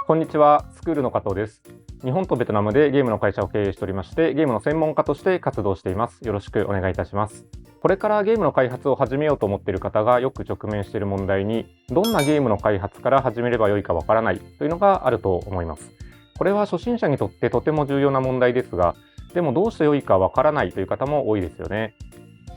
こんにちは、スクールの加藤です。日本とベトナムでゲームの会社を経営しておりまして、ゲームの専門家として活動しています。よろしくお願いいたします。これからゲームの開発を始めようと思っている方がよく直面している問題に、どんなゲームの開発から始めればよいかわからないというのがあると思います。これは初心者にとってとても重要な問題ですが、でもどうしてよいかわからないという方も多いですよね。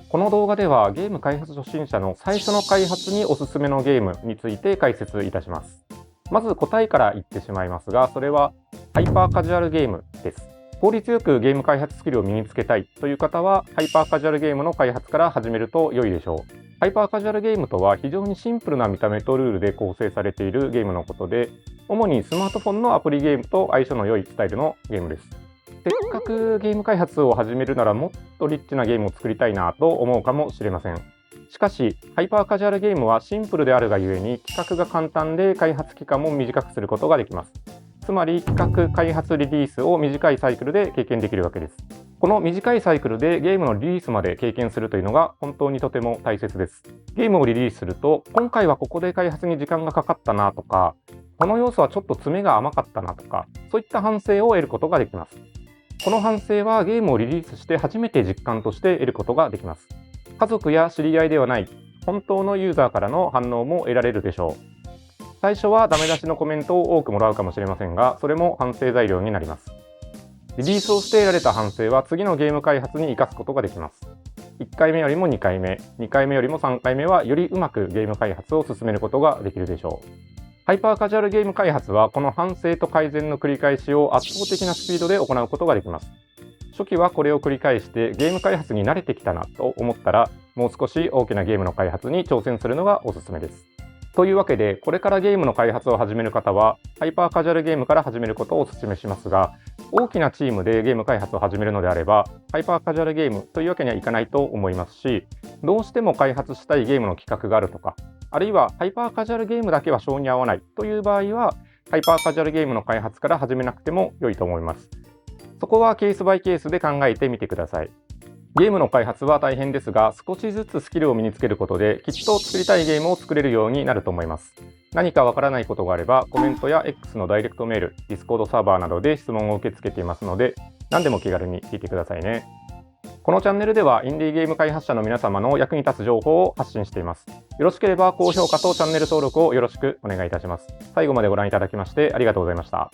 この動画ではゲーム開発初心者の最初の開発におすすめのゲームについて解説いたします。まず答えから言ってしまいますが、それはハイパーカジュアルゲームです。効率よくゲーム開発スキルを身につけたいという方は、ハイパーカジュアルゲームの開発から始めると良いでしょう。ハイパーカジュアルゲームとは非常にシンプルな見た目とルールで構成されているゲームのことで、主にスマートフォンのアプリゲームと相性の良いスタイルのゲームです。せっかくゲーム開発を始めるならもっとリッチなゲームを作りたいなと思うかもしれません。しかし、ハイパーカジュアルゲームはシンプルであるがゆえに企画が簡単で開発期間も短くすることができます。つまり企画、開発、リリースを短いサイクルで経験できるわけです。この短いサイクルでゲームのリリースまで経験するというのが本当にとても大切です。ゲームをリリースすると、今回はここで開発に時間がかかったなとか、この要素はちょっと詰めが甘かったなとか、そういった反省を得ることができます。この反省はゲームをリリースして初めて実感として得ることができます。家族や知り合いではない本当のユーザーからの反応も得られるでしょう。最初はダメ出しのコメントを多くもらうかもしれませんが、それも反省材料になります。リリースをして得られた反省は次のゲーム開発に生かすことができます。1回目よりも2回目、2回目よりも3回目はよりうまくゲーム開発を進めることができるでしょう。ハイパーカジュアルゲーム開発はこの反省と改善の繰り返しを圧倒的なスピードで行うことができます。初期はこれを繰り返してゲーム開発に慣れてきたなと思ったら、もう少し大きなゲームの開発に挑戦するのがおすすめです。というわけで、これからゲームの開発を始める方は、ハイパーカジュアルゲームから始めることをお勧めしますが、大きなチームでゲーム開発を始めるのであれば、ハイパーカジュアルゲームというわけにはいかないと思いますし、どうしても開発したいゲームの企画があるとか、あるいはハイパーカジュアルゲームだけは性に合わないという場合は、ハイパーカジュアルゲームの開発から始めなくても良いと思います。そこはケースバイケースで考えてみてください。ゲームの開発は大変ですが、少しずつスキルを身につけることで、きっと作りたいゲームを作れるようになると思います。何かわからないことがあれば、コメントや X のダイレクトメール、Discord サーバーなどで質問を受け付けていますので、何でも気軽に聞いてくださいね。このチャンネルでは、インディーゲーム開発者の皆様の役に立つ情報を発信しています。よろしければ高評価とチャンネル登録をよろしくお願いいたします。最後までご覧いただきましてありがとうございました。